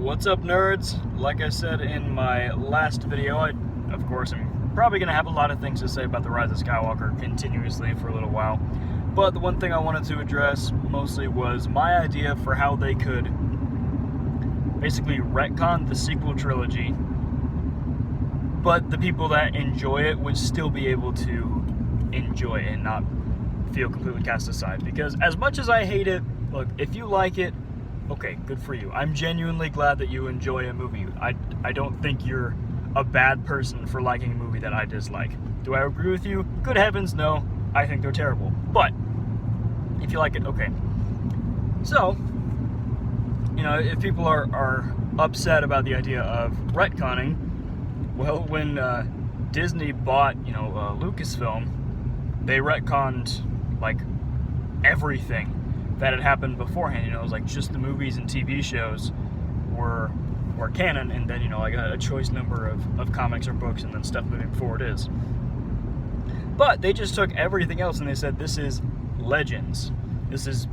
What's up, nerds? Like I said in my last video, of course, I'm probably going to have a lot of things to say about The Rise of Skywalker continuously for a little while. But the one thing I wanted to address mostly was my idea for how they could basically retcon the sequel trilogy, but the people that enjoy it would still be able to enjoy it and not feel completely cast aside. Because as much as I hate it, look, if you like it, okay, good for you. I'm genuinely glad that you enjoy a movie. I don't think you're a bad person for liking a movie that I dislike. Do I agree with you? Good heavens, no. I think they're terrible. But if you like it, okay. So, you know, if people are upset about the idea of retconning, well, when Disney bought, Lucasfilm, they retconned, like, everything that had happened beforehand. It was like just the movies and TV shows were canon, and then, like a choice number of comics or books, and then stuff moving forward is. But they just took everything else and they said, this is Legends. This is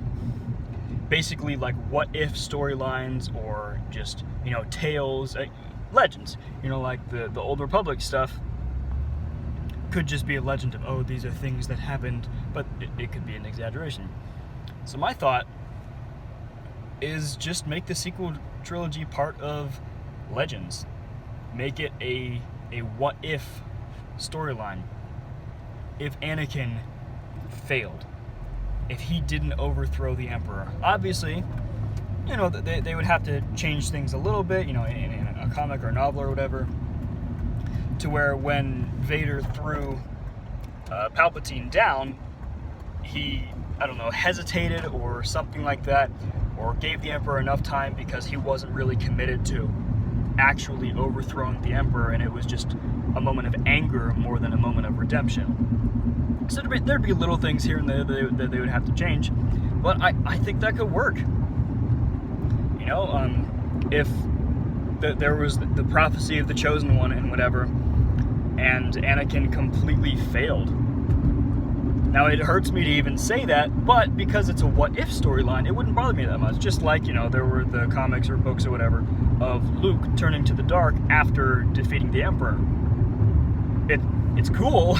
basically like what if storylines, or just, tales, legends. Like the Old Republic stuff could just be a legend of, oh, these are things that happened, but it could be an exaggeration. So my thought is just make the sequel trilogy part of Legends. Make it a what if storyline. If Anakin failed, if he didn't overthrow the Emperor, obviously, they would have to change things a little bit, in a comic or a novel or whatever, to where when Vader threw Palpatine down, he, hesitated or something like that, or gave the Emperor enough time because he wasn't really committed to actually overthrowing the Emperor, and it was just a moment of anger more than a moment of redemption. So there'd be little things here and there that they would have to change, but I think that could work. If there was the prophecy of the Chosen One and whatever, and Anakin completely failed. Now, it hurts me to even say that, but because it's a what-if storyline, it wouldn't bother me that much. Just like, there were the comics or books or whatever of Luke turning to the dark after defeating the Emperor. It's cool,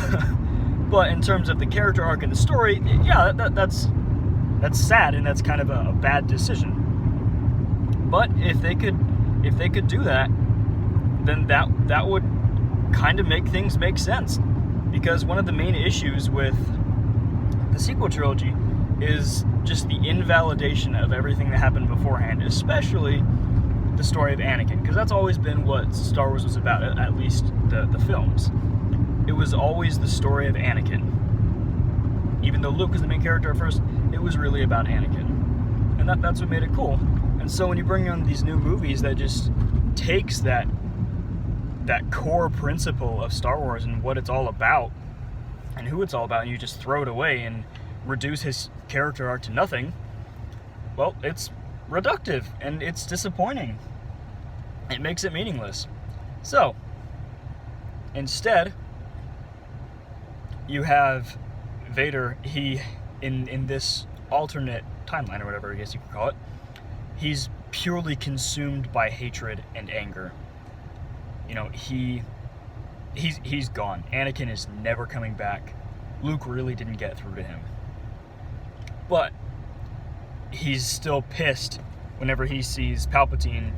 but in terms of the character arc and the story, yeah, that's sad, and that's kind of a bad decision. But if they could do that, then that would kind of make things make sense. Because one of the main issues with the sequel trilogy is just the invalidation of everything that happened beforehand, especially the story of Anakin, because that's always been what Star Wars was about, at least the films. It was always the story of Anakin. Even though Luke was the main character at first, it was really about Anakin. And that's what made it cool. And so when you bring on these new movies that just takes that core principle of Star Wars and what it's all about and who it's all about, and you just throw it away and reduce his character arc to nothing, well, it's reductive and it's disappointing. It makes it meaningless. So instead, you have Vader. He in this alternate timeline, or whatever I guess you could call it, he's purely consumed by hatred and anger. He's gone. Anakin is never coming back. Luke really didn't get through to him. But he's still pissed whenever he sees Palpatine,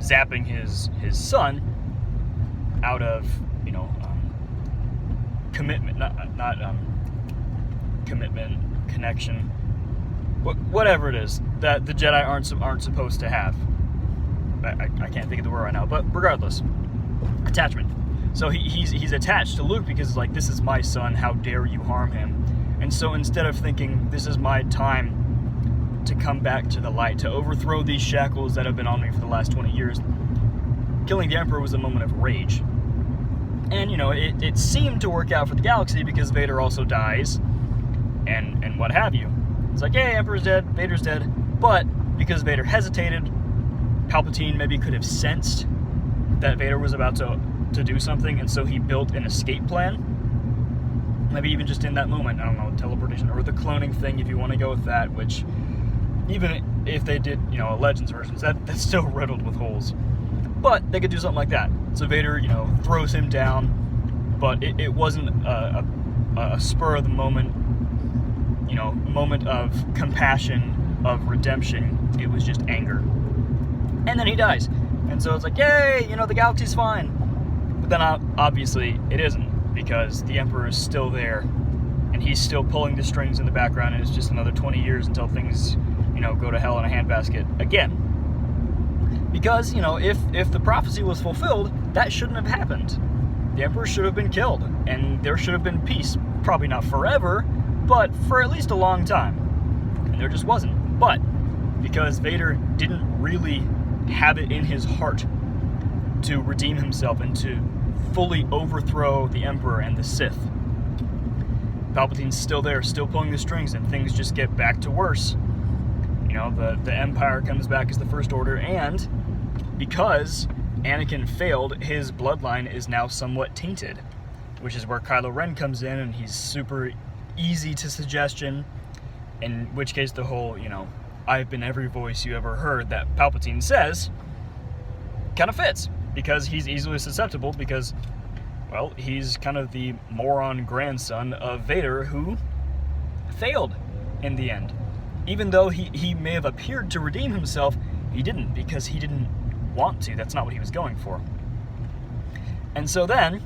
zapping his son out of, commitment, not commitment, connection, whatever it is that the Jedi aren't supposed to have. I can't think of the word right now, but regardless, attachment. So he's attached to Luke because it's like, this is my son, how dare you harm him? And so instead of thinking, this is my time to come back to the light, to overthrow these shackles that have been on me for the last 20 years, killing the Emperor was a moment of rage. And, it seemed to work out for the galaxy because Vader also dies, and what have you. It's like, hey, Emperor's dead, Vader's dead, but because Vader hesitated, Palpatine maybe could have sensed that Vader was about to do something, and so he built an escape plan. Maybe even just in that moment, I don't know, teleportation, or the cloning thing if you want to go with that, which even if they did, you know, a Legends version, that's still riddled with holes. But they could do something like that. So Vader, you know, throws him down, but it wasn't a spur of the moment, you know, moment of compassion, of redemption. It was just anger. And then he dies. And so it's like, yay, you know, the galaxy's fine. But then obviously it isn't, because the Emperor is still there, and he's still pulling the strings in the background, and it's just another 20 years until things, you know, go to hell in a handbasket again. Because, you know, if the prophecy was fulfilled, that shouldn't have happened. The Emperor should have been killed, and there should have been peace. Probably not forever, but for at least a long time. And there just wasn't. But because Vader didn't really have it in his heart to redeem himself and to fully overthrow the Emperor and the Sith, Palpatine's still there, still pulling the strings, and things just get back to worse. You know, the Empire comes back as the First Order, and because Anakin failed, his bloodline is now somewhat tainted, which is where Kylo Ren comes in, and he's super easy to suggestion, in which case the whole, you know, I've been every voice you ever heard that Palpatine says kind of fits, because he's easily susceptible, because, well, he's kind of the moron grandson of Vader who failed in the end. Even though he may have appeared to redeem himself, he didn't, because he didn't want to. That's not what he was going for. And so then,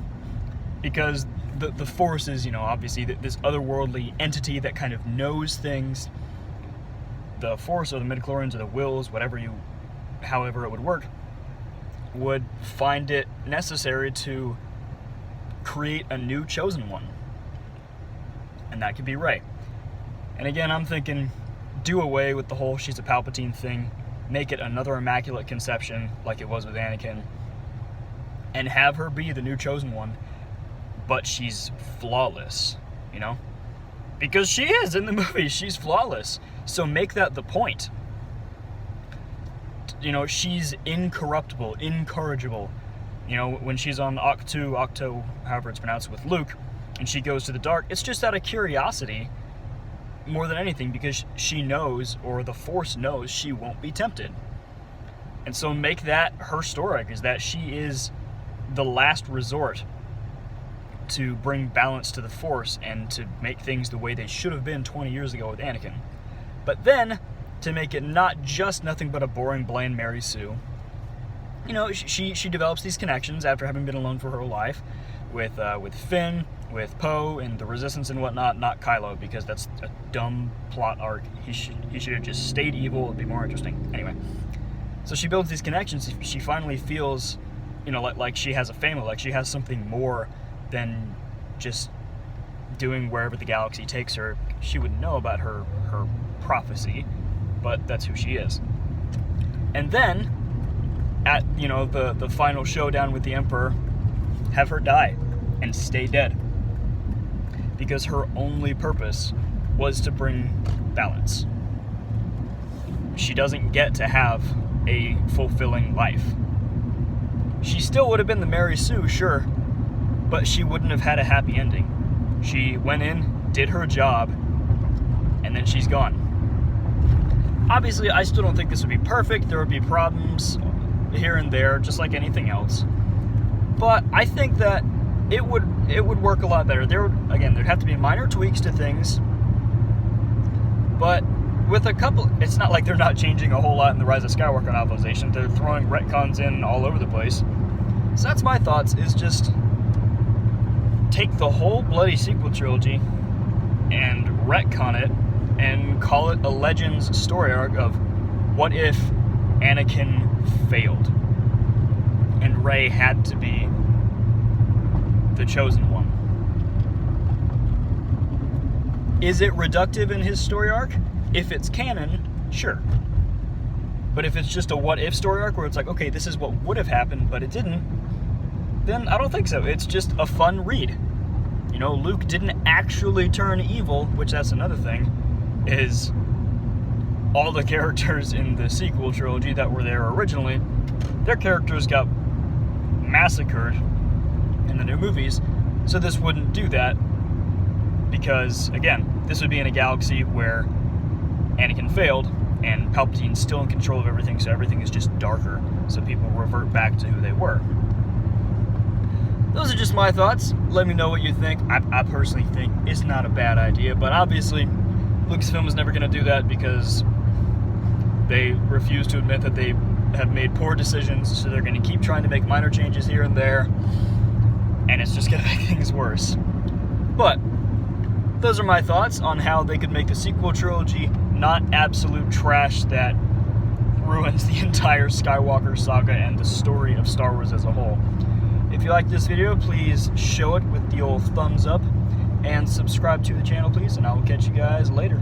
because the Force is, you know, obviously this otherworldly entity that kind of knows things, the Force or the midichlorians or the wills, however it would work, would find it necessary to create a new chosen one. And that could be Rey. And again, I'm thinking, do away with the whole she's a Palpatine thing, make it another Immaculate Conception like it was with Anakin, and have her be the new chosen one, but she's flawless, you know? Because she is in the movie, she's flawless. So make that the point. You know, she's incorruptible, incorrigible. You know, when she's on Octo, however it's pronounced, with Luke, and she goes to the dark, it's just out of curiosity more than anything, because she knows, or the Force knows, she won't be tempted. And so make that her story, is that she is the last resort to bring balance to the Force and to make things the way they should have been 20 years ago with Anakin. But then, to make it not just nothing but a boring, bland Mary Sue, you know, she develops these connections after having been alone for her whole life with Finn, with Poe, and the Resistance and whatnot, not Kylo, because that's a dumb plot arc. He should have just stayed evil, it'd be more interesting. Anyway, so she builds these connections, she finally feels, you know, like she has a family, like she has something more than just doing wherever the galaxy takes her. She would know about her prophecy, but that's who she is. And then, at, you know, the final showdown with the Emperor, have her die and stay dead. Because her only purpose was to bring balance. She doesn't get to have a fulfilling life. She still would have been the Mary Sue, sure, but she wouldn't have had a happy ending. She went in, did her job, and then she's gone. Obviously, I still don't think this would be perfect. There would be problems here and there, just like anything else. But I think that it would work a lot better. There'd have to be minor tweaks to things, but with a couple, it's not like they're not changing a whole lot in the Rise of Skywalker novelization. They're throwing retcons in all over the place. So that's my thoughts, is just take the whole bloody sequel trilogy and retcon it and call it a Legends story arc of what if Anakin failed and Rey had to be the chosen one. Is it reductive in his story arc? If it's canon, sure. But if it's just a what if story arc where it's like, okay, this is what would have happened, but it didn't, then I don't think so. It's just a fun read. You know, Luke didn't actually turn evil, which that's another thing, is all the characters in the sequel trilogy that were there originally, their characters got massacred in the new movies, so this wouldn't do that, because, again, this would be in a galaxy where Anakin failed, and Palpatine's still in control of everything, so everything is just darker, so people revert back to who they were. Those are just my thoughts. Let me know what you think. I personally think it's not a bad idea, but obviously Lucasfilm is never going to do that because they refuse to admit that they have made poor decisions, so they're going to keep trying to make minor changes here and there, and it's just going to make things worse. But those are my thoughts on how they could make the sequel trilogy not absolute trash that ruins the entire Skywalker saga and the story of Star Wars as a whole. If you like this video, please show it with the old thumbs up and subscribe to the channel, please, and I will catch you guys later.